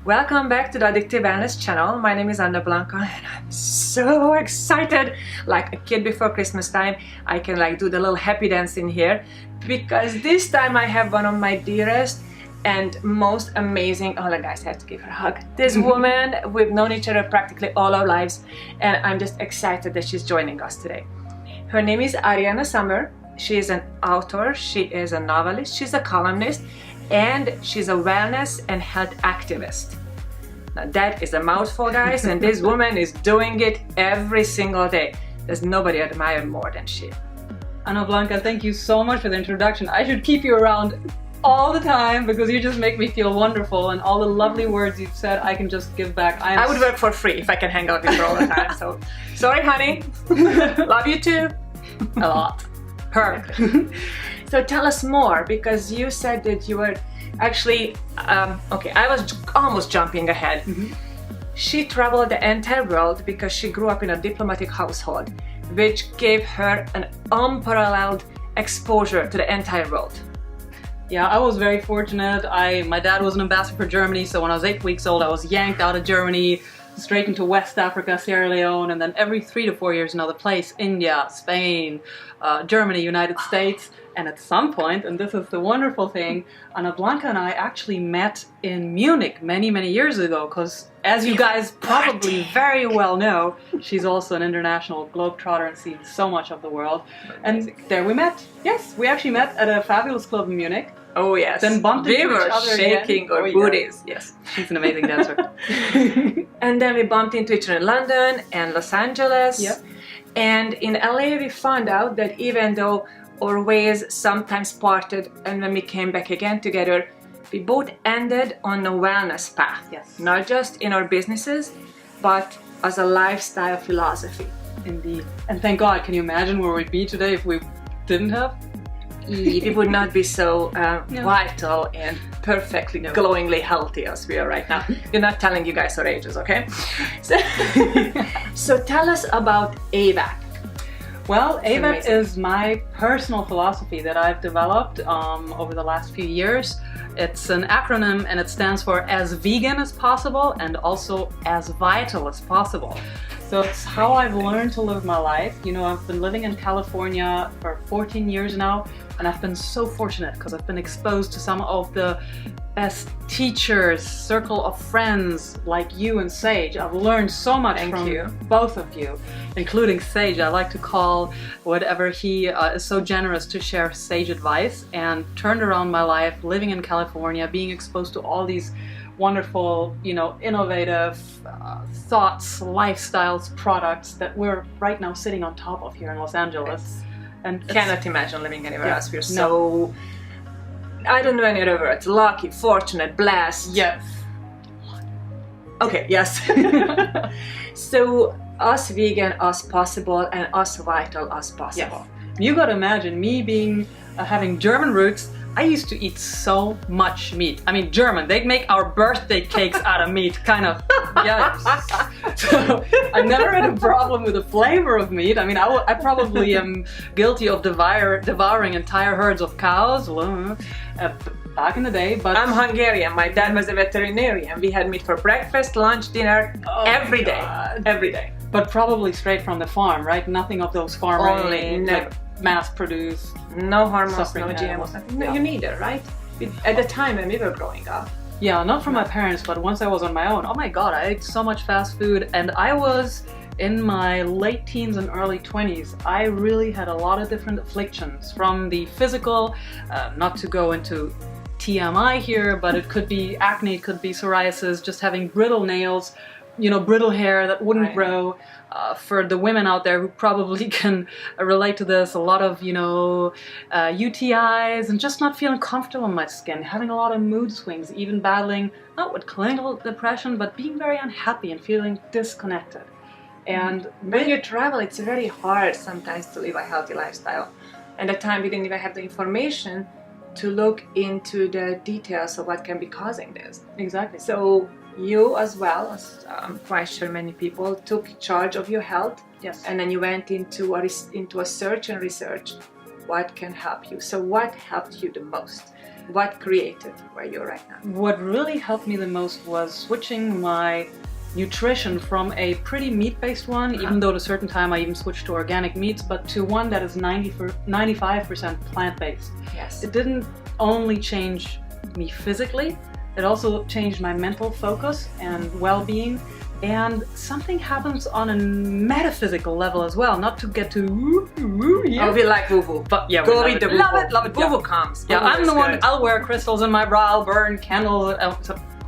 Welcome back to the Addictive Wellness channel. My name is AnnaBlanca and I'm so excited. Like a kid before Christmas time, I can do the little happy dance in here because this time I have one of my dearest and most amazing, oh guys, I have to give her a hug. This woman, we've known each other practically all our lives and I'm just excited that she's joining us today. Her name is Ariane Sommer. She is an author, she is a novelist, she's a columnist, and she's a wellness and health activist. Now that is a mouthful, guys, and this woman is doing it every single day. There's nobody I admire more than she. AnnaBlanca, thank you so much for the introduction. I should keep you around all the time because you just make me feel wonderful, and all the lovely words you've said I can just give back. I would work for free if I can hang out with her all the time, so sorry honey. Love you too. A lot. Perfect. So tell us more, because you said that you were actually, okay, I was almost jumping ahead. She traveled the entire world because she grew up in a diplomatic household, which gave her an unparalleled exposure to the entire world. Yeah, I was very fortunate. My dad was an ambassador for Germany, so when I was 8 weeks old, I was yanked out of Germany, straight into West Africa, Sierra Leone, and then every 3 to 4 years another place: India, Spain, Germany, United States. And at some point, and this is the wonderful thing, AnnaBlanca and I actually met in Munich many years ago, because as you guys probably very well know, she's also an international globetrotter and seen so much of the world. And there we met. Yes, we actually met at a fabulous club in Munich. Oh yes. Then bumped into each other shaking again. our booties. Yes. She's an amazing dancer. And then we bumped into each other in London and Los Angeles. Yep. And in LA we found out that even though our ways sometimes parted, and when we came back again together, we both ended on a wellness path. Yes. Not just in our businesses, but as a lifestyle philosophy. Indeed. And thank God, can you imagine where we'd be today if we didn't have? We would not be so vital and perfectly glowingly healthy as we are right now. We're not telling you guys our ages, okay? So tell us about AVAP. Well, AVAP is my personal philosophy that I've developed over the last few years. It's an acronym and it stands for as vegan as possible and also as vital as possible. So it's how I've learned to live my life. You know, I've been living in California for 14 years now, and I've been so fortunate because I've been exposed to some of the best teachers, circle of friends like you and Sage. I've learned so much from both of you, including Sage. I like to call whatever he is so generous to share sage advice, and turned around my life living in California, being exposed to all these wonderful, you know, innovative thoughts, lifestyles, products that we're right now sitting on top of here in Los Angeles. And cannot imagine living anywhere else. We're so, I don't know any other words, lucky, fortunate, blessed. Yes. Okay, yes. So as vegan as possible and as vital as possible. Yes. You gotta imagine me being, having German roots. I used to eat so much meat. I mean, German, they make our birthday cakes out of meat, kind of. Yeah. So I never had a problem with the flavor of meat. I mean, I probably am guilty of devouring entire herds of cows back in the day, but I'm Hungarian. My dad was a veterinarian. We had meat for breakfast, lunch, dinner, every day. Every day. But probably straight from the farm, right? Nothing of those farm mass-produced. No hormones, no GMOs, nothing. No, you neither, right? At the time when we were growing up. Yeah, not from my parents, but once I was on my own, oh my God, I ate so much fast food, and I was in my late teens and early 20s. I really had a lot of different afflictions, from the physical, not to go into TMI here, but it could be acne, it could be psoriasis, just having brittle nails, you know, brittle hair that wouldn't grow. For the women out there who probably can relate to this, a lot of, you know, UTIs and just not feeling comfortable in my skin, having a lot of mood swings, even battling, not with clinical depression, but being very unhappy and feeling disconnected. And when you travel, it's very hard sometimes to live a healthy lifestyle. And at the time we didn't even have the information to look into the details of what can be causing this. Exactly. So you, as well as I'm quite sure many people, took charge of your health. Yes. And then you went into a search and research what can help you. So what helped you the most? What created where you're right now? What really helped me the most was switching my nutrition from a pretty meat-based one, even though at a certain time I even switched to organic meats, but to one that is 95% plant-based. Yes. It didn't only change me physically, it also changed my mental focus and well-being, and something happens on a metaphysical level as well, not to get too woo, yeah. Oh, we like woo-woo. But yeah, go with the woo-woo. Love it. Woo-woo comes. Yeah, Woo-woo I'm the one, good. I'll wear crystals in my bra, I'll burn candles,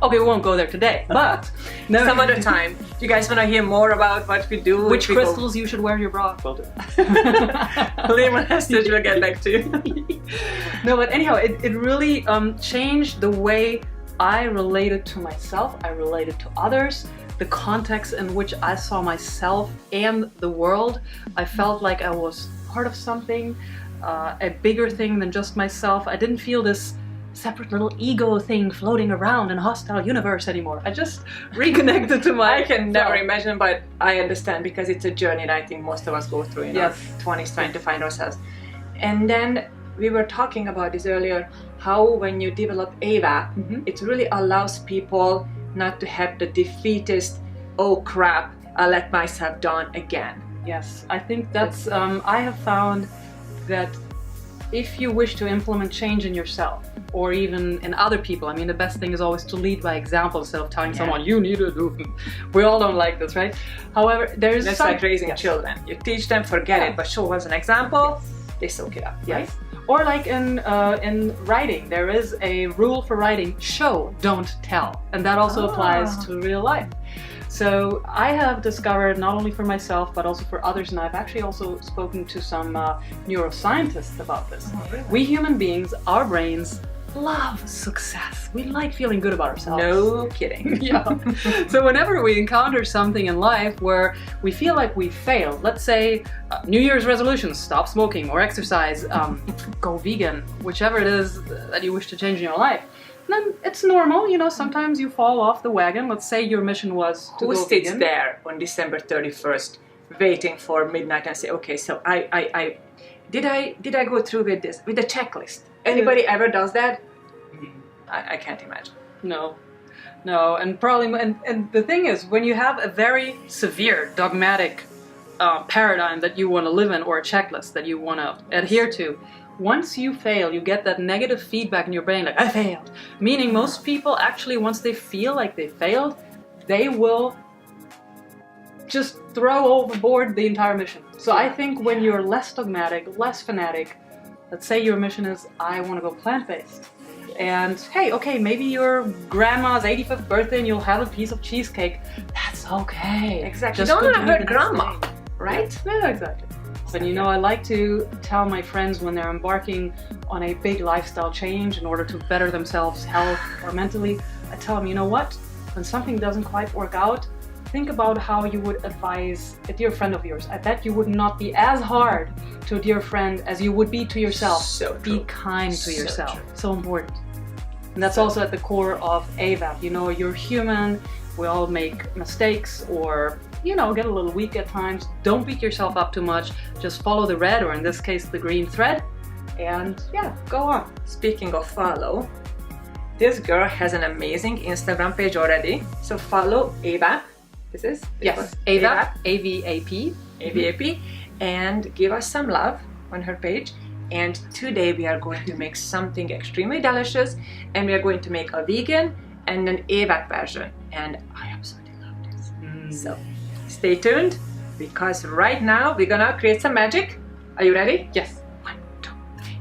okay, we won't go there today, but no. Some other time. If you guys want to hear more about what we do, which crystals you should wear your bra, we'll do. leave a message, we'll get back to you. No, but anyhow, it really changed the way I related to myself, I related to others, the context in which I saw myself and the world. I felt like I was part of something, a bigger thing than just myself. I didn't feel this separate little ego thing floating around in a hostile universe anymore. I just reconnected to my... I can never imagine, but I understand, because it's a journey that I think most of us go through in our 20s, trying to find ourselves. And then we were talking about this earlier, how when you develop AVAP, it really allows people not to have the defeatist, oh crap, I'll let myself down again. Yes, I think that's, I have found that if you wish to implement change in yourself, or even in other people, I mean, the best thing is always to lead by example instead of telling someone, you need to do it. We all don't like this, right? However, there's That's like raising children. You teach them, forget it, but show us an example, they soak it up, right? Or like in writing, there is a rule for writing, show, don't tell. And that also applies to real life. So I have discovered, not only for myself, but also for others, and I've actually also spoken to some neuroscientists about this. Oh, really? We human beings, our brains, love success. We like feeling good about ourselves. No kidding. Yeah. So whenever we encounter something in life where we feel like we failed, let's say New Year's resolutions, stop smoking or exercise, go vegan, whichever it is that you wish to change in your life, then it's normal, you know, sometimes you fall off the wagon. Let's say your mission was to Who go sits vegan. there on December 31st waiting for midnight and say, okay, so did I go through with this, with the checklist? Anybody ever does that? I can't imagine. No, and probably, and the thing is, when you have a very severe dogmatic paradigm that you want to live in, or a checklist that you want to adhere to, once you fail, you get that negative feedback in your brain, like, I failed. Meaning most people actually, once they feel like they failed, they will just throw overboard the entire mission. So I think when you're less dogmatic, less fanatic, let's say your mission is, I want to go plant-based. And hey, okay, maybe your grandma's 85th birthday and you'll have a piece of cheesecake. That's okay. Exactly. Just Don't want to continue hurt the next grandma, day. right? Yeah, exactly. But you know, I like to tell my friends when they're embarking on a big lifestyle change in order to better themselves, health or mentally, I tell them, you know what? When something doesn't quite work out, think about how you would advise a dear friend of yours. I bet you would not be as hard to a dear friend as you would be to yourself. So true. Be kind to yourself. True. So important. And that's also at the core of AVAP. You know, you're human. We all make mistakes, or, you know, get a little weak at times. Don't beat yourself up too much. Just follow the red, or in this case, the green thread. And yeah, go on. Speaking of follow, this girl has an amazing Instagram page already. So follow AVAP. This is? Yes, AVAP, AVAP. AVAP. And give us some love on her page. And today we are going to make something extremely delicious, and we are going to make a vegan and an AVAP version. And I absolutely love this. So stay tuned, because right now we're gonna create some magic. Are you ready? Yes. 1, 2, 3.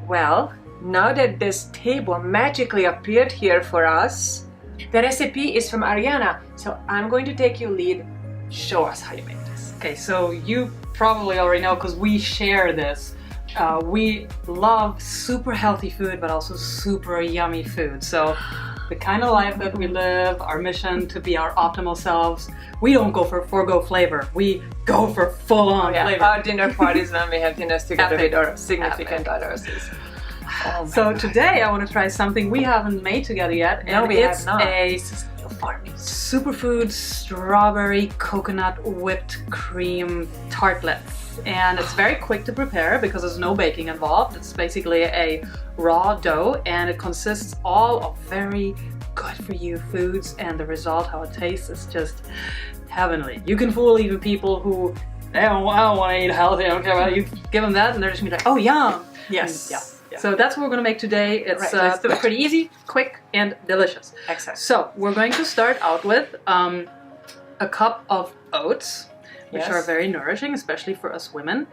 Well, now that this table magically appeared here for us, the recipe is from Ariane. So I'm going to take you lead. Show us how you make this. Okay, so you probably already know, because we share this. We love super healthy food, but also super yummy food. So the kind of life that we live, our mission to be our optimal selves, we don't go for forgo flavor. We go for full-on flavor. Our dinner parties when we have dinners together with our significant others. So today I want to try something we haven't made together yet. No, and we it's have not. a for me. Superfood strawberry coconut whipped cream tartlets. And it's very quick to prepare because there's no baking involved. It's basically a raw dough and it consists all of very good for you foods, and the result, how it tastes, is just heavenly. You can fool even people who I don't want to eat healthy, I don't care about it. You give them that and they're just gonna be like, oh yum. Yes. And, yeah. So that's what we're gonna make today. It's right, pretty easy, quick, and delicious. Excellent. So we're going to start out with a cup of oats, which are very nourishing, especially for us women.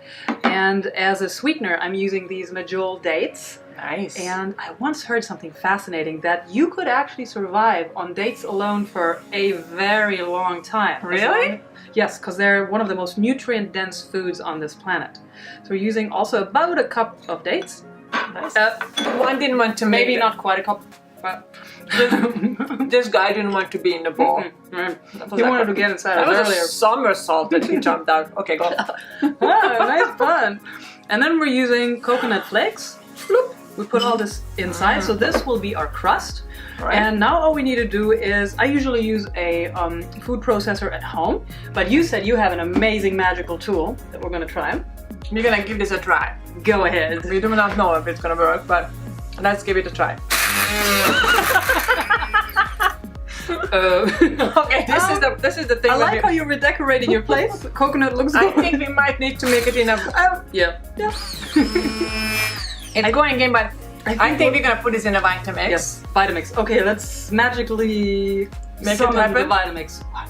And as a sweetener, I'm using these medjool dates. Nice. And I once heard something fascinating, that you could actually survive on dates alone for a very long time. Really? Yes, because they're one of the most nutrient-dense foods on this planet. So we're using also about a cup of dates. Nice. One didn't want to make maybe not quite a cup, but this guy didn't want to be in the bowl. He wanted to get inside that was earlier. a somersault that he jumped out. Okay, go. Nice fun. And then we're using coconut flakes. Bloop. We put all this inside, so this will be our crust. Right. And now all we need to do is, I usually use a food processor at home, but you said you have an amazing magical tool that we're gonna try. We're gonna give this a try. Go ahead. We do not know if it's gonna work, but let's give it a try. Okay, this is the thing. I like how you're redecorating your place. Coconut looks good. I think we might need to make it in a. Yeah. It's going in, but I think we're gonna put this in a Vitamix. Yes, Vitamix. Okay, let's magically make it happen. The Vitamix. 1,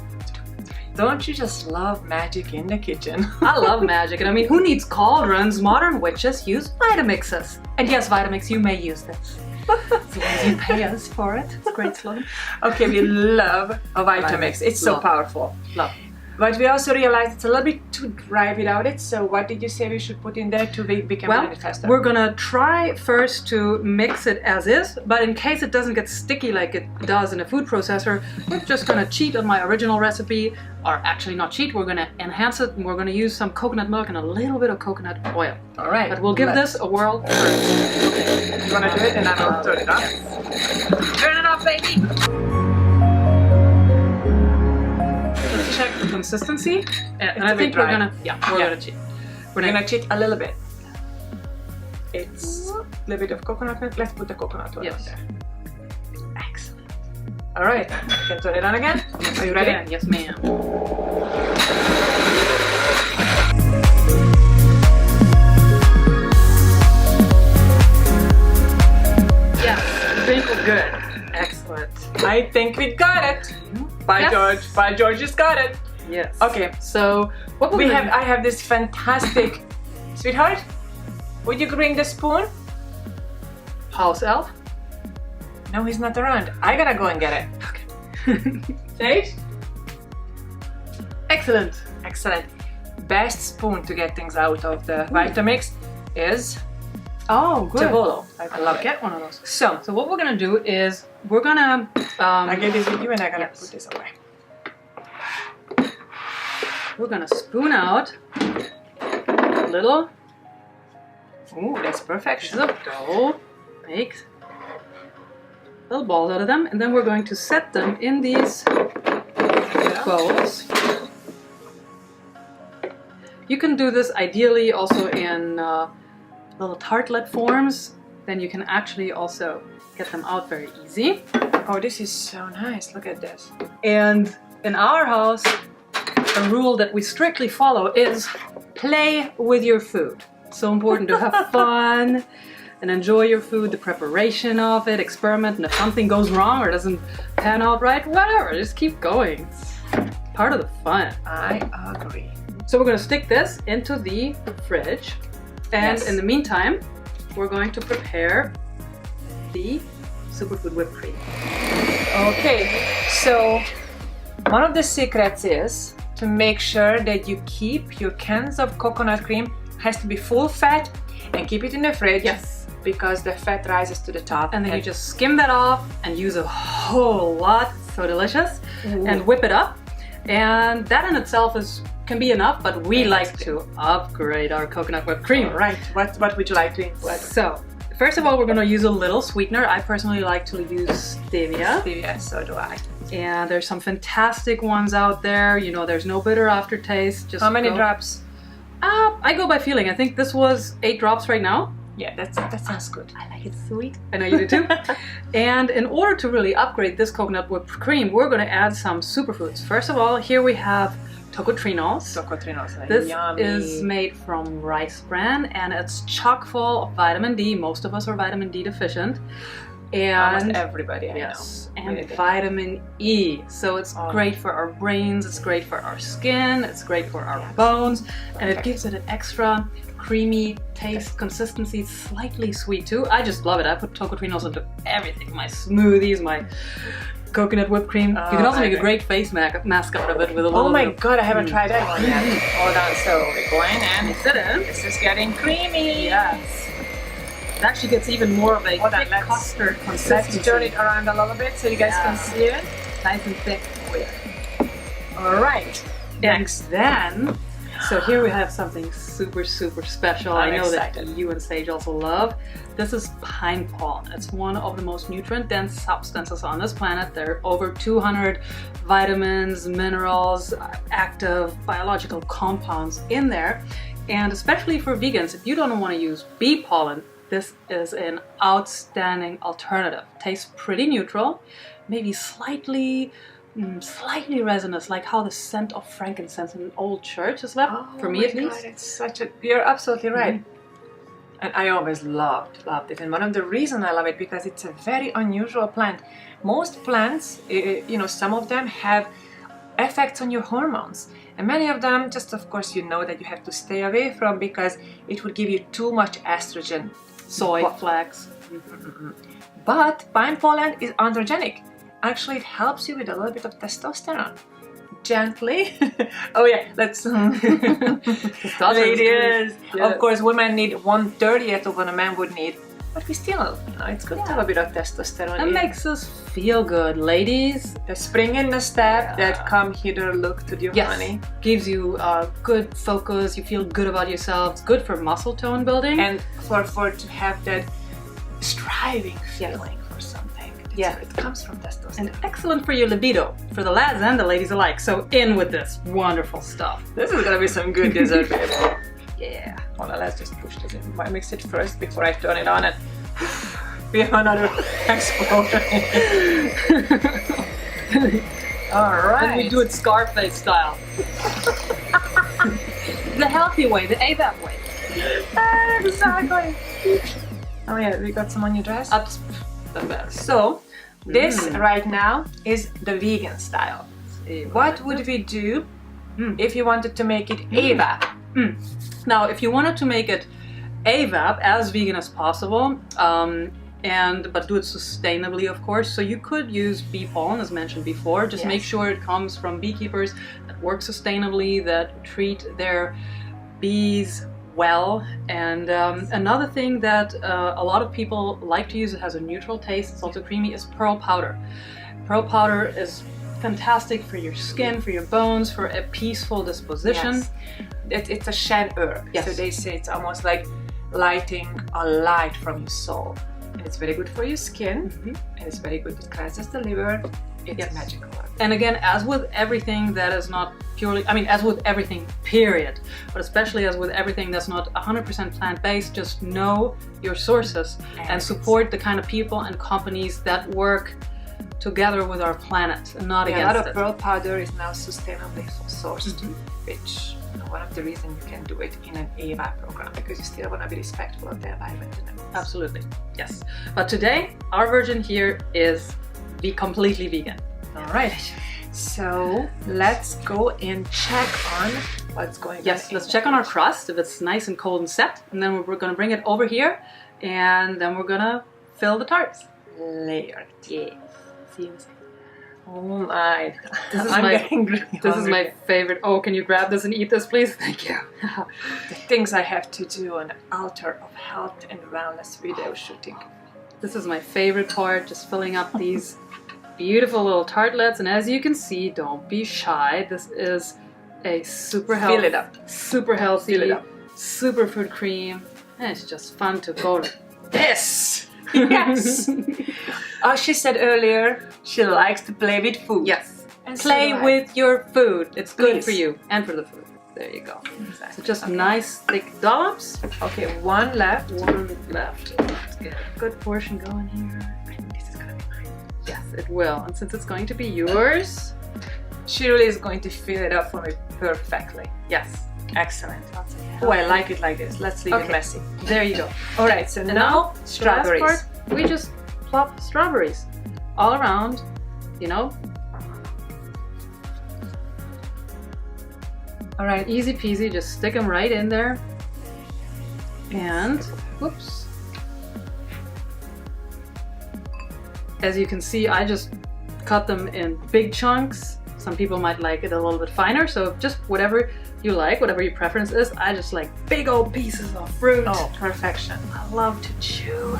2, 3. Don't you just love magic in the kitchen? I love magic, and I mean, who needs cauldrons? Modern witches use Vitamixes. And yes, Vitamix, you may use this. As long as you pay us for it. It's a great slogan. Okay, we love a Vitamix. It's so powerful. Love. But we also realized it's a little bit too dry without it, so what did you say we should put in there to become a little faster? We're gonna try first to mix it as is, but in case it doesn't get sticky like it does in a food processor, we're just gonna cheat on my original recipe, or actually not cheat, we're gonna enhance it, and we're gonna use some coconut milk and a little bit of coconut oil. Alright. But we'll give this a whirl first. Okay. You wanna do it and I will turn it off? Turn it off, baby! Let's check the consistency, and I a think bit we're dry. gonna cheat. We're gonna cheat a little bit. It's a little bit of coconut milk. Let's put the coconut oil on there. Excellent. Alright, you can turn it on again. Are you ready? Yeah, yes, ma'am. Yeah, sprinkled good. Excellent. I think we got it. By George. By George, just got it. Yes. Okay. So what we have? I have this fantastic. Sweetheart, would you bring the spoon? House elf? No, he's not around. I gotta go and get it. Okay. Sage? Excellent. Excellent. Best spoon to get things out of the Vitamix is good. Tavolo. I love it. Get one of those. So what we're gonna do is we're gonna. I get this with you, and I gotta put this away. We're gonna spoon out a little. Ooh, that's perfection. Of dough. Make little balls out of them, and then we're going to set them in these bowls. You can do this ideally also in little tartlet forms. Then you can actually also get them out very easy. Oh, this is so nice. Look at this. And in our house, a rule that we strictly follow is play with your food. It's so important to have fun and enjoy your food, the preparation of it, experiment, and if something goes wrong or doesn't pan out right, whatever, just keep going. It's part of the fun. I agree. So we're going to stick this into the fridge, and in the meantime, we're going to prepare the superfood whipped cream. Okay, so one of the secrets is to make sure that you keep your cans of coconut cream has to be full fat and keep it in the fridge. Yes. Because the fat rises to the top. And then you just skim that off and use a whole lot. So delicious. Ooh. And whip it up. And that in itself can be enough, but we like to upgrade our coconut whipped cream. Right. What would you like to include? So, first of all, we're going to use a little sweetener. I personally like to use stevia. Stevia, so do I. And there's some fantastic ones out there. You know, there's no bitter aftertaste. Just how many drops? I go by feeling. I think this was 8 drops right now. Yeah, that sounds good. I like it sweet. I know you do too. And in order to really upgrade this coconut whipped cream, we're going to add some superfoods. First of all, here we have tocotrienols. This yummy. is made from rice bran, and it's chock full of vitamin D. Most of us are vitamin D deficient. And almost everybody, I know. And vitamin E. So it's great for our brains, it's great for our skin, it's great for our bones, and it gives it an extra creamy taste, consistency, slightly sweet too. I just love it. I put tocotrienols into everything. My smoothies, my coconut whipped cream. You can also make a great face mask out of it with a little. Oh my god, I haven't tried that one yet. Hold on, so we're going and mix it in. This is getting creamy. Yes. It actually gets even more of a thick custard consistency. Let's turn it around a little bit so you guys can see it. Nice and thick. Oh, yeah. All right. Next, then. So here we have something super special. I know excited. that you and Sage also love. This is pine pollen. It's one of the most nutrient-dense substances on this planet. There are over 200 vitamins, minerals, active biological compounds in there. And especially for vegans, if you don't want to use bee pollen, this is an outstanding alternative. Tastes pretty neutral, maybe slightly resinous, like how the scent of frankincense in an old church is left, for me at least. God, it's such a, you're absolutely right. And I always loved it. And one of the reasons I love it, because it's a very unusual plant. Most plants, you know, some of them have effects on your hormones. And many of them, just of course, you know that you have to stay away from because it would give you too much estrogen. Soy, flax. But pine pollen is androgenic. Actually, it helps you with a little bit of testosterone. Gently. Oh yeah, let's... Ladies, of course, women need 1/30th of what a man would need. But we still, you know, it's good to have a bit of testosterone. It makes us feel good, ladies. The spring in the step, that come hither, look to the honey. Gives you good focus, you feel good about yourself. It's good for muscle tone building. And for to have that striving feeling for something. It comes from testosterone. And excellent for your libido, for the lads and the ladies alike. So in with this wonderful stuff. This is gonna be some good dessert, baby. Yeah. Well, let's just push this in. I mix it first before I turn it on and we have another explosion. Alright. Then we do it Scarface style. The healthy way, the AVAP way. Exactly. Oh yeah, we got some on your dress? The best. So, this right now is the vegan style. What would we do if you wanted to make it AVAP? Now, if you wanted to make it AVAP, as vegan as possible, but do it sustainably, of course, so you could use bee pollen, as mentioned before. Just make sure it comes from beekeepers that work sustainably, that treat their bees well. And another thing that a lot of people like to use, it has a neutral taste, it's also creamy, is pearl powder. Pearl powder is fantastic for your skin, for your bones, for a peaceful disposition. It's a shed herb, so they say it's almost like lighting a light from your soul. And it's very good for your skin, and it's very good, it cleanses the liver. It's magical. And again, as with everything that is not purely, I mean, as with everything, period, but especially as with everything that's not 100% plant-based, just know your sources and support the kind of people and companies that work together with our planet and not against it. A lot of pearl powder is now sustainably sourced, which one of the reasons you can do it in an AVAP program, because you still want to be respectful of the environment. Absolutely, yes. But today, our version here is completely vegan. All right. So let's go and check on what's going on. Yes, let's check on our crust, if it's nice and cold and set, and then we're going to bring it over here, and then we're going to fill the tarts. Layer it. Yeah. See you in a second. Oh my. This is my favorite. Oh, can you grab this and eat this, please? Thank you. The things I have to do on the altar of health and wellness video shooting. This is my favorite part, just filling up these beautiful little tartlets. And as you can see, don't be shy. This is a super healthy, Fill it up. Super healthy, Fill it up. superfood cream. And it's just fun to go to this. Yes! She said earlier She likes to play with food. Yes. And Play so do I. with your food. It's good Please. for you and for the food. There you go. Exactly. So just Okay. nice thick dollops. Okay, one left. One left. Let's get a good portion going here. I think this is gonna be mine. Yes, it will. And since it's going to be yours, She really is going to fill it up for me perfectly. yes. Excellent. Oh, I like it like this. Let's leave it Okay. messy. There you go. All right, so And now the last strawberries. part, we just plop strawberries all around, you know. All right. Easy peasy, just stick them right in there. And, whoops. As you can see, I just cut them in big chunks. Some people might like it a little bit finer, so just whatever you like, whatever your preference is. I just like big old pieces of fruit. Oh, perfection. I love to chew.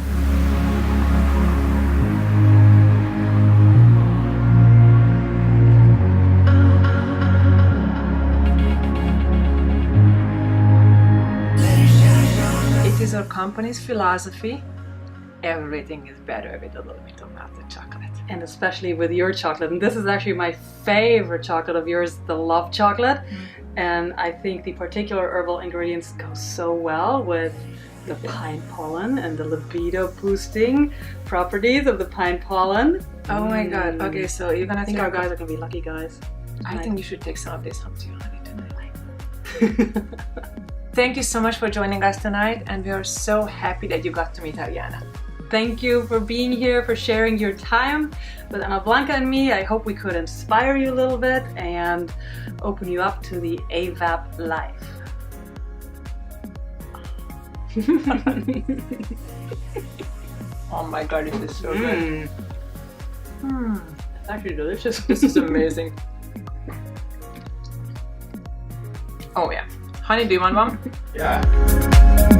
It is our company's philosophy. Everything is better with a little bit of melted chocolate. And especially with your chocolate. And this is actually my favorite chocolate of yours, the Love Chocolate. And I think the particular herbal ingredients go so well with the pine pollen and the libido boosting properties of the pine pollen. Oh my god. Okay, so you're gonna I think our guys are gonna be lucky guys. I think you should take some of this home to your honey tonight. Thank you so much for joining us tonight, and we are so happy that you got to meet Ariane. Thank you for being here, for sharing your time with AnnaBlanca and me. I hope we could inspire you a little bit and open you up to the AVAP life. Oh my god, this is so good. It's actually delicious. This is amazing. Oh yeah. Honey, do you want one? Yeah.